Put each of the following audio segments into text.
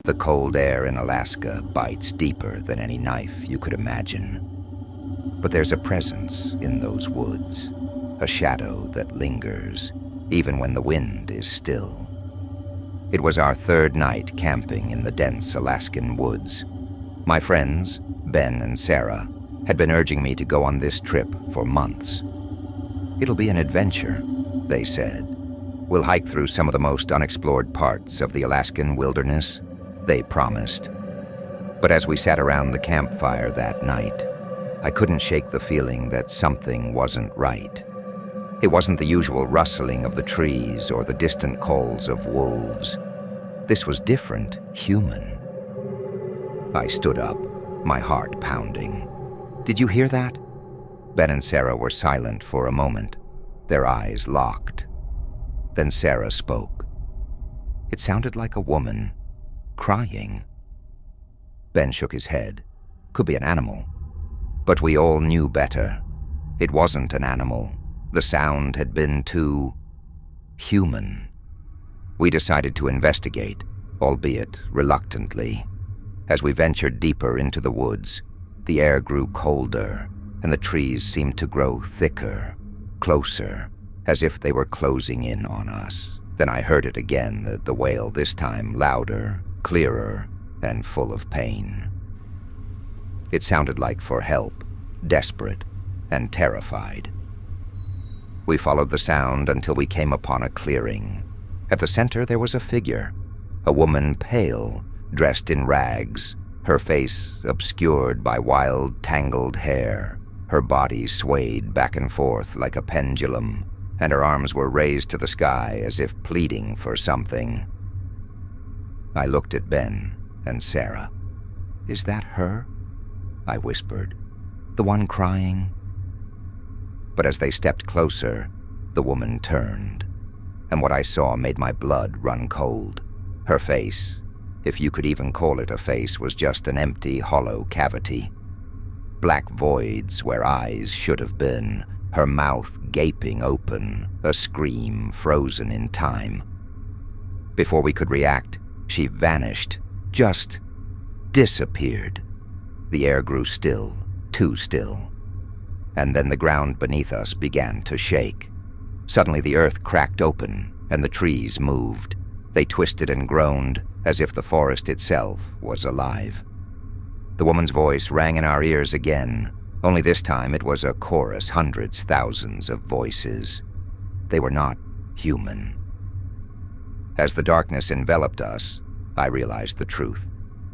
The cold air in Alaska bites deeper than any knife you could imagine. But there's a presence in those woods, a shadow that lingers, even when the wind is still. It was our third night camping in the dense Alaskan woods. My friends, Ben and Sarah, had been urging me to go on this trip for months. "It'll be an adventure," they said. "We'll hike through some of the most unexplored parts of the Alaskan wilderness," they promised. But as we sat around the campfire that night, I couldn't shake the feeling that something wasn't right. It wasn't the usual rustling of the trees or the distant calls of wolves. This was different, human. I stood up, my heart pounding. "Did you hear that?" Ben and Sarah were silent for a moment, their eyes locked. Then Sarah spoke. It sounded like a woman, crying. Ben shook his head. Could be an animal. But we all knew better. It wasn't an animal. The sound had been too human. We decided to investigate, albeit reluctantly. As we ventured deeper into the woods, the air grew colder, and the trees seemed to grow thicker, closer, as if they were closing in on us. Then I heard it again, the wail this time louder, clearer, and full of pain. It sounded like for help, desperate and terrified. We followed the sound until we came upon a clearing. At the center there was a figure, a woman pale, dressed in rags, her face obscured by wild, tangled hair. Her body swayed back and forth like a pendulum, and her arms were raised to the sky as if pleading for something. I looked at Ben and Sarah. "Is that her?" I whispered. "The one crying?" But as they stepped closer, the woman turned, and what I saw made my blood run cold. Her face, if you could even call it a face, was just an empty, hollow cavity. Black voids where eyes should have been, her mouth gaping open, a scream frozen in time. Before we could react, she vanished, just disappeared. The air grew still, too still. And then the ground beneath us began to shake. Suddenly the earth cracked open, and the trees moved. They twisted and groaned, as if the forest itself was alive. The woman's voice rang in our ears again, only this time it was a chorus, hundreds, thousands of voices. They were not human. As the darkness enveloped us, I realized the truth.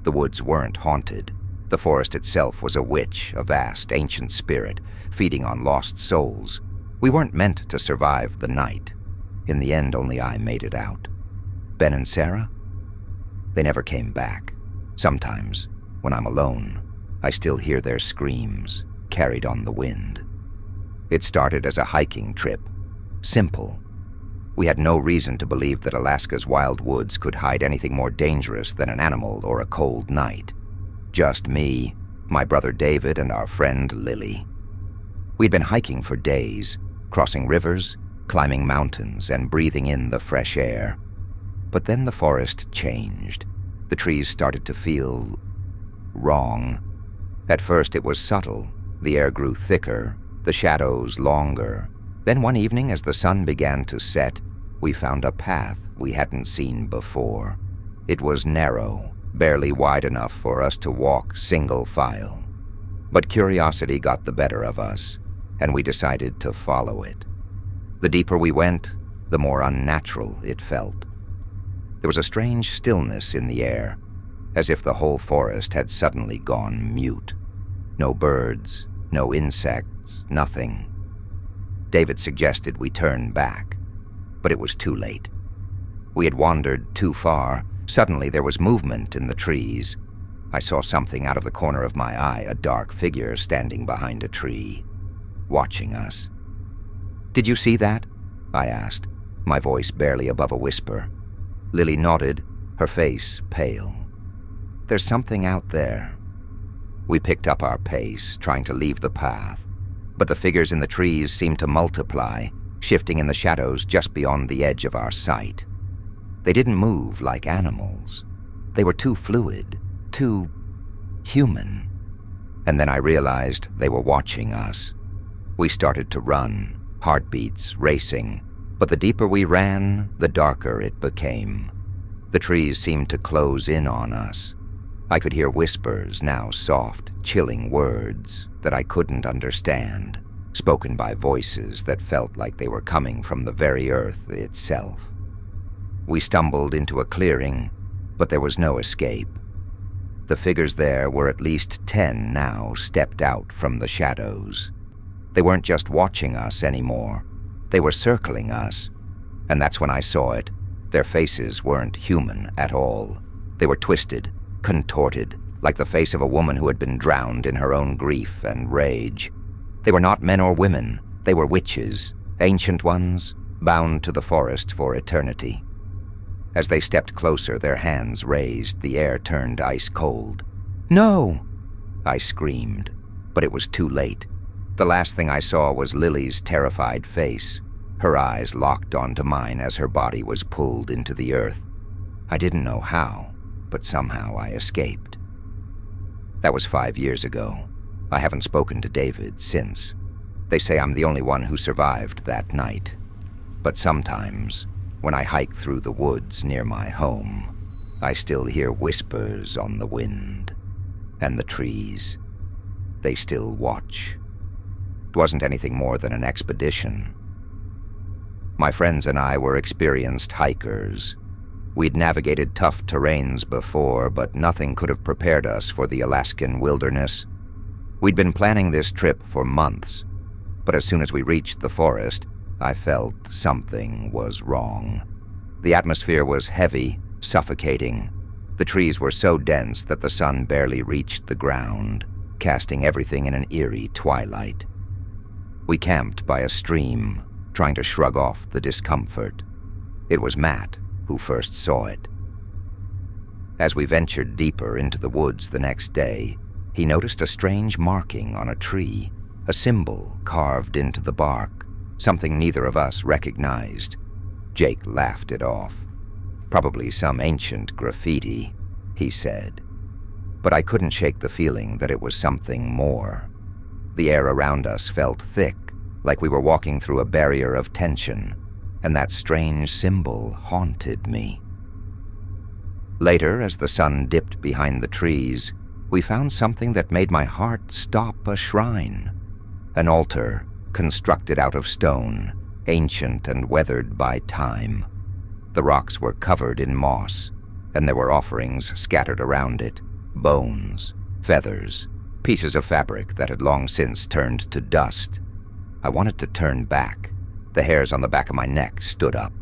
The woods weren't haunted. The forest itself was a witch, a vast, ancient spirit, feeding on lost souls. We weren't meant to survive the night. In the end, only I made it out. Ben and Sarah? They never came back. Sometimes, when I'm alone, I still hear their screams, carried on the wind. It started as a hiking trip. Simple. We had no reason to believe that Alaska's wild woods could hide anything more dangerous than an animal or a cold night. Just me, my brother David, and our friend Lily. We'd been hiking for days, crossing rivers, climbing mountains, and breathing in the fresh air. But then the forest changed. The trees started to feel wrong. At first it was subtle. The air grew thicker, the shadows longer. Then one evening, as the sun began to set, we found a path we hadn't seen before. It was narrow, barely wide enough for us to walk single file. But curiosity got the better of us, and we decided to follow it. The deeper we went, the more unnatural it felt. There was a strange stillness in the air, as if the whole forest had suddenly gone mute. No birds, no insects, nothing. David suggested we turn back, but it was too late. We had wandered too far. Suddenly there was movement in the trees. I saw something out of the corner of my eye, a dark figure standing behind a tree, watching us. "Did you see that?" I asked, my voice barely above a whisper. Lily nodded, her face pale. "There's something out there." We picked up our pace, trying to leave the path, but the figures in the trees seemed to multiply, shifting in the shadows just beyond the edge of our sight. They didn't move like animals. They were too fluid, too human. And then I realized they were watching us. We started to run, heartbeats racing, but the deeper we ran, the darker it became. The trees seemed to close in on us. I could hear whispers, now soft, chilling words that I couldn't understand, spoken by voices that felt like they were coming from the very earth itself. We stumbled into a clearing, but there was no escape. The figures there were at least 10 now stepped out from the shadows. They weren't just watching us anymore. They were circling us. And that's when I saw it. Their faces weren't human at all. They were twisted, contorted, like the face of a woman who had been drowned in her own grief and rage. They were not men or women. They were witches, ancient ones, bound to the forest for eternity. As they stepped closer, their hands raised, the air turned ice cold. "No!" I screamed, but it was too late. The last thing I saw was Lily's terrified face. Her eyes locked onto mine as her body was pulled into the earth. I didn't know how, but somehow I escaped. That was 5 years ago. I haven't spoken to David since. They say I'm the only one who survived that night. But sometimes, when I hike through the woods near my home, I still hear whispers on the wind. And the trees, they still watch. It wasn't anything more than an expedition. My friends and I were experienced hikers. We'd navigated tough terrains before, but nothing could have prepared us for the Alaskan wilderness. We'd been planning this trip for months, but as soon as we reached the forest, I felt something was wrong. The atmosphere was heavy, suffocating. The trees were so dense that the sun barely reached the ground, casting everything in an eerie twilight. We camped by a stream, trying to shrug off the discomfort. It was Matt who first saw it. As we ventured deeper into the woods the next day, he noticed a strange marking on a tree, a symbol carved into the bark, something neither of us recognized. Jake laughed it off. "Probably some ancient graffiti," he said. But I couldn't shake the feeling that it was something more. The air around us felt thick, like we were walking through a barrier of tension, and that strange symbol haunted me. Later, as the sun dipped behind the trees, we found something that made my heart stop a shrine. An altar, constructed out of stone, ancient and weathered by time. The rocks were covered in moss, and there were offerings scattered around it, bones, feathers, pieces of fabric that had long since turned to dust. I wanted to turn back. The hairs on the back of my neck stood up.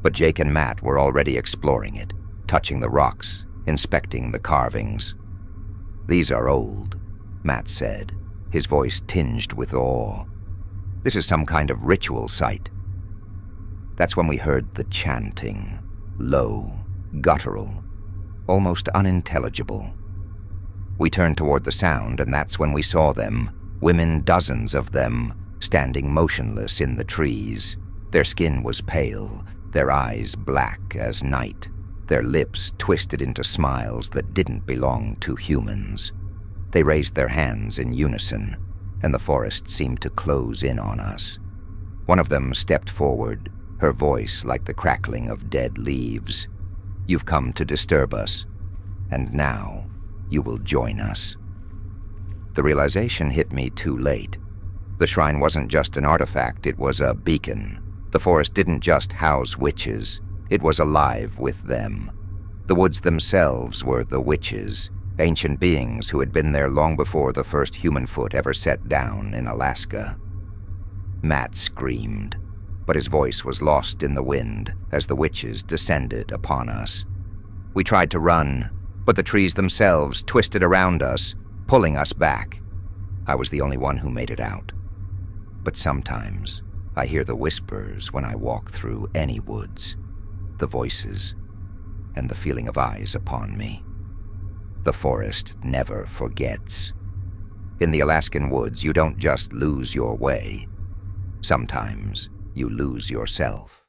But Jake and Matt were already exploring it, touching the rocks, inspecting the carvings. "These are old," Matt said, his voice tinged with awe. "This is some kind of ritual site." That's when we heard the chanting, low, guttural, almost unintelligible. We turned toward the sound, and that's when we saw them, women, dozens of them, standing motionless in the trees. Their skin was pale, their eyes black as night, their lips twisted into smiles that didn't belong to humans. They raised their hands in unison, and the forest seemed to close in on us. One of them stepped forward, her voice like the crackling of dead leaves. "You've come to disturb us, and now you will join us." The realization hit me too late. The shrine wasn't just an artifact, it was a beacon. The forest didn't just house witches, it was alive with them. The woods themselves were the witches, ancient beings who had been there long before the first human foot ever set down in Alaska. Matt screamed, but his voice was lost in the wind as the witches descended upon us. We tried to run, but the trees themselves twisted around us, pulling us back. I was the only one who made it out. But sometimes I hear the whispers when I walk through any woods, the voices, and the feeling of eyes upon me. The forest never forgets. In the Alaskan woods, you don't just lose your way. Sometimes you lose yourself.